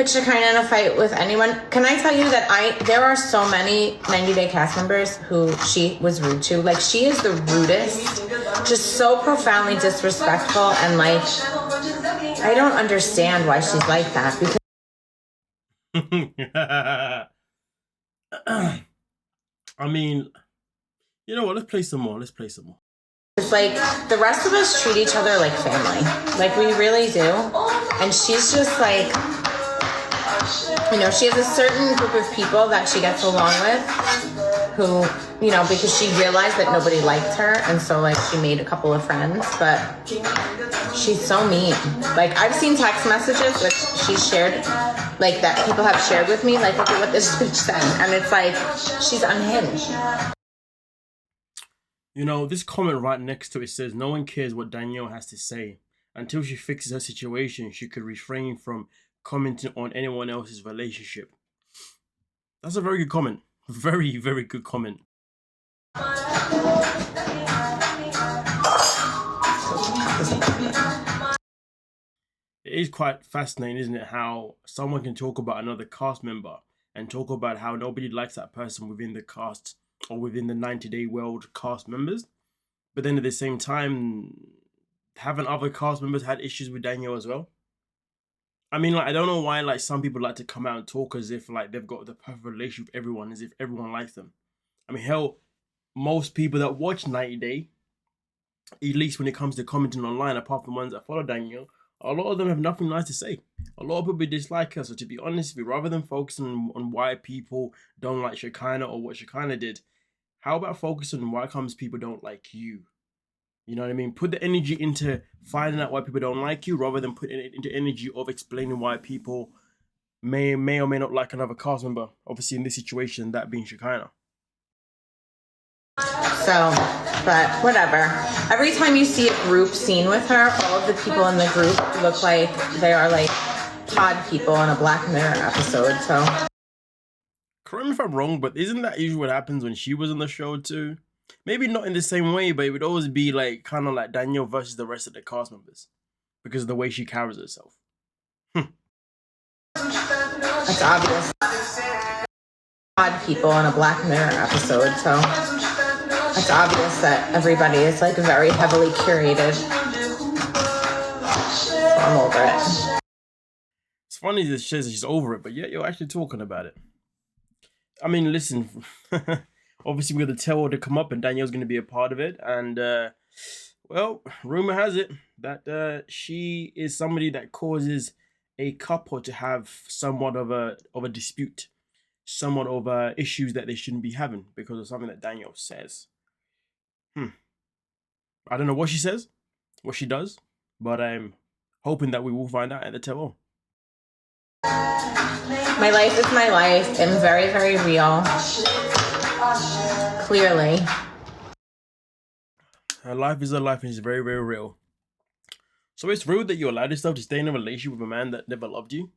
put Shekinah in a fight with anyone. Can I tell you that there are so many 90 Day cast members who she was rude to. Like, she is the rudest, just so profoundly disrespectful, and like, I don't understand why she's like that. Because I mean, you know what? Let's play some more. it's like the rest of us treat each other like family. Like, we really do. And she's just like, you know, she has a certain group of people that she gets along with who, you know, because she realized that nobody liked her. And so, like, she made a couple of friends. But she's so mean. Like, I've seen text messages that she shared, like, that people have shared with me. Like, look at what this bitch said. And it's like, she's unhinged. You know, this comment right next to it says, no one cares what Danielle has to say. Until she fixes her situation, she could refrain from commenting on anyone else's relationship. That's a very good comment. Very, very good comment. It is quite fascinating, isn't it, how someone can talk about another cast member and talk about how nobody likes that person within the cast or within the 90 Day World cast members. But then at the same time, haven't other cast members had issues with Danielle as well? I mean, like, I don't know why, like, some people like to come out and talk as if, like, they've got the perfect relationship with everyone, as if everyone likes them. I mean, hell, most people that watch 90 Day, at least when it comes to commenting online, apart from the ones that follow Danielle, a lot of them have nothing nice to say. A lot of people dislike her. So to be honest with you, rather than focusing on why people don't like Shekinah or what Shekinah did, how about focusing on why comes people don't like you? You know what I mean? Put the energy into finding out why people don't like you rather than putting it into energy of explaining why people may or may not like another cast member. Obviously, in this situation, that being Shekinah. So, but whatever. Every time you see a group scene with her, all of the people in the group look like they are like odd people in a Black Mirror episode. So, correct me if I'm wrong, but isn't that usually what happens when she was on the show too? Maybe not in the same way, but it would always be like kind of like Danielle versus the rest of the cast members because of the way she carries herself. That's obvious. Odd people in a Black Mirror episode. So, it's obvious that everybody is like very heavily curated. So I'm over it. It's funny that she says she's over it, but yet you're actually talking about it. I mean, listen, obviously we're going to tell her to come up and Danielle's going to be a part of it. And, well, rumor has it that she is somebody that causes a couple to have somewhat of a dispute, somewhat of issues that they shouldn't be having because of something that Danielle says. I don't know what she says, what she does, but I'm hoping that we will find out at the tell-all. My life is my life and very, very real. Clearly. Her life is her life and it's very, very real. So it's rude that you allowed yourself to stay in a relationship with a man that never loved you?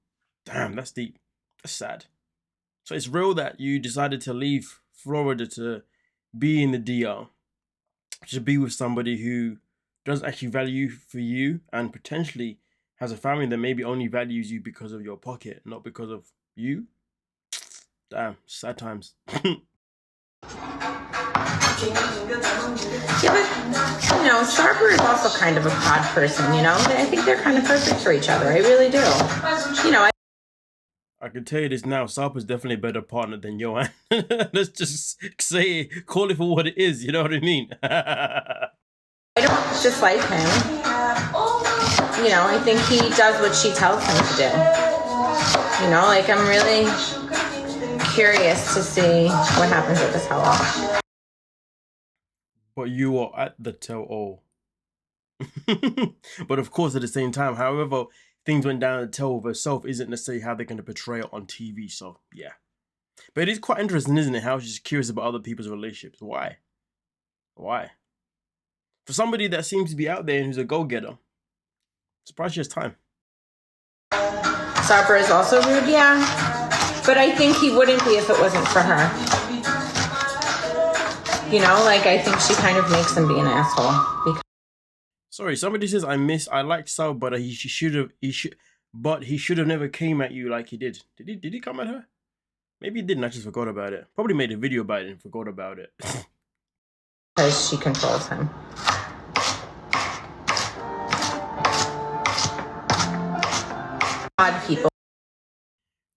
Damn, that's deep. That's sad. So it's real that you decided to leave Florida to be in the DR, to be with somebody who doesn't actually value for you and potentially has a family that maybe only values you because of your pocket, not because of you. Damn, sad times. Yeah, but, you know, Sarper is also kind of a pod person, you know? I think they're kind of perfect for each other. I really do. You know, I can tell you this now, Sarper's definitely a better partner than Johan. Let's just say it, call it for what it is, you know what I mean? I don't dislike him. You know, I think he does what she tells him to do. You know, like, I'm really curious to see what happens at the tell-all. But you are at the tell-all. But of course, at the same time, however things went down at the tell-all herself isn't necessarily how they're going to portray it on TV, so yeah. But it is quite interesting, isn't it, how she's curious about other people's relationships. Why? Why? For somebody that seems to be out there and who's a go-getter, surprised she has time. Sarper is also rude, yeah. But I think he wouldn't be if it wasn't for her. You know, like, I think she kind of makes him be an asshole. Sorry, somebody says I like Sal, but he should but he should have never came at you like he did. Did he come at her? Maybe he didn't, I just forgot about it. Probably made a video about it and forgot about it. Because she controls him. Odd people.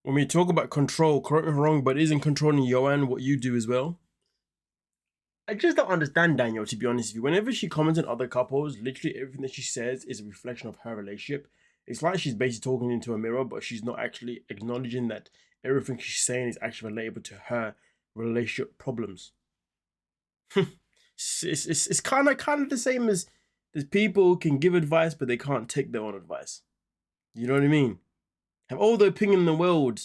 When we talk about control, correct me if I'm wrong, but isn't controlling Joanne what you do as well? I just don't understand Danielle, to be honest with you. Whenever she comments on other couples, literally everything that she says is a reflection of her relationship. It's like she's basically talking into a mirror, but she's not actually acknowledging that everything she's saying is actually relatable to her relationship problems. It's kind of the same as there's people who can give advice, but they can't take their own advice. You know what I mean? Have all the opinion in the world,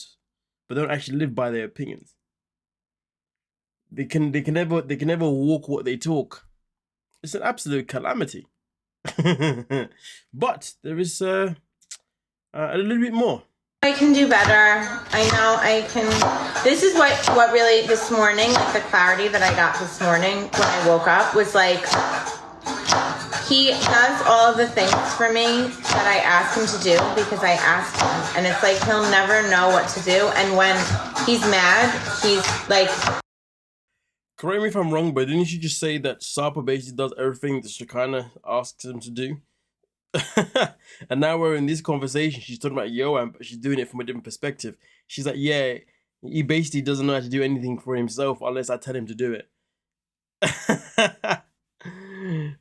but don't actually live by their opinions. They can never walk what they talk. It's an absolute calamity. But there is a little bit more. I can do better. I know I can. This is what really this morning, like the clarity that I got this morning when I woke up was like, he does all of the things for me that I ask him to do because I asked him. And it's like he'll never know what to do. And when he's mad, he's like... Correct me if I'm wrong, but didn't you just say that Sarper basically does everything that Shekinah asks him to do? And now we're in this conversation. She's talking about Joanne, but she's doing it from a different perspective. She's like, yeah, he basically doesn't know how to do anything for himself unless I tell him to do it.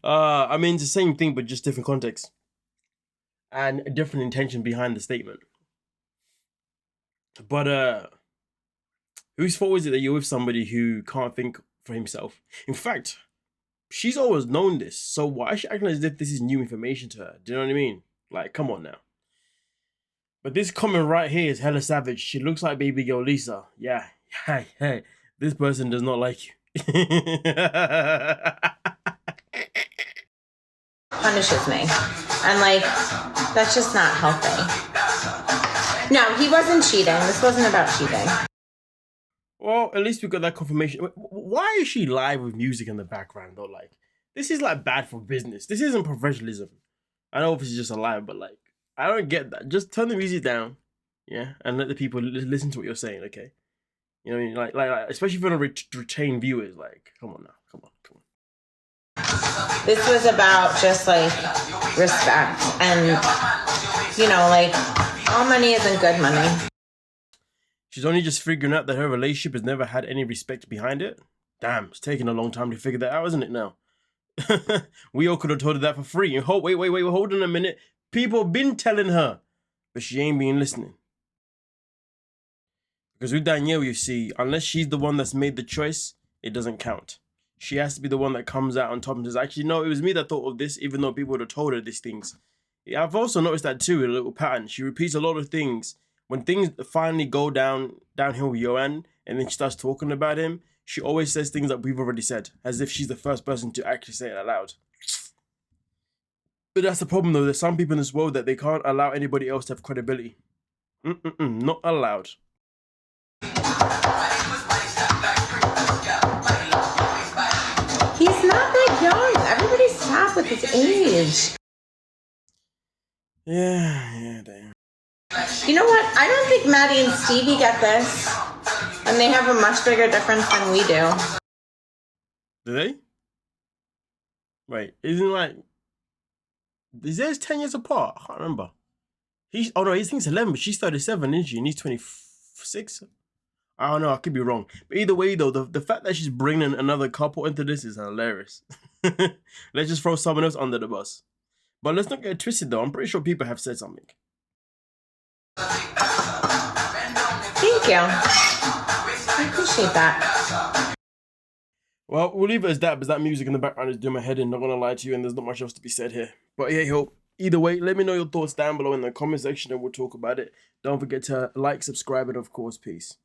I mean, it's the same thing, but just different context and a different intention behind the statement. But whose fault is it that you're with somebody who can't think for himself? In fact, she's always known this, so why is she acting as if this is new information to her? Do you know what I mean? Like, come on now. But this comment right here is hella savage. She looks like baby girl Lisa. Yeah, hey, this person does not like you. Punishes me. And like, that's just not healthy. No, he wasn't cheating. This wasn't about cheating. Well, at least we got that confirmation. Why is she live with music in the background though? Like, this is like bad for business. This isn't professionalism. I know if it's just a live, but like, I don't get that. Just turn the music down, yeah, and let the people listen to what you're saying, okay? You know what I mean? Like especially if you want to retain viewers. Like, come on now, come on. This was about just like respect and, you know, like all money isn't good money. She's only just figuring out that her relationship has never had any respect behind it. Damn, it's taking a long time to figure that out, isn't it now? We all could have told her that for free. Wait, hold on a minute. People have been telling her, but she ain't been listening. Because with Danielle, you see, unless she's the one that's made the choice, it doesn't count. She has to be the one that comes out on top and says, actually, no, it was me that thought of this, even though people would have told her these things. Yeah, I've also noticed that too, a little pattern. She repeats a lot of things. When things finally go downhill with Joanne, and then she starts talking about him, she always says things that we've already said, as if she's the first person to actually say it out loud. But that's the problem, though. There's some people in this world that they can't allow anybody else to have credibility. Not allowed. He's not that young. Everybody stop with his age. Yeah, damn. You know what? I don't think Maddie and Stevie get this. And they have a much bigger difference than we do. Do they? Wait, isn't like... Is theirs 10 years apart? I can't remember. He thinks 11, but she's 37, isn't she? And he's 26? I don't know, I could be wrong. But either way, though, the fact that she's bringing another couple into this is hilarious. Let's just throw someone else under the bus. But let's not get it twisted, though. I'm pretty sure people have said something. Thank you. I appreciate that. Well, we'll leave it as that, because that music in the background is doing my head in, not gonna lie to you, and there's not much else to be said here. But yeah, hope. Either way, let me know your thoughts down below in the comment section and we'll talk about it. Don't forget to like, subscribe, and of course, peace.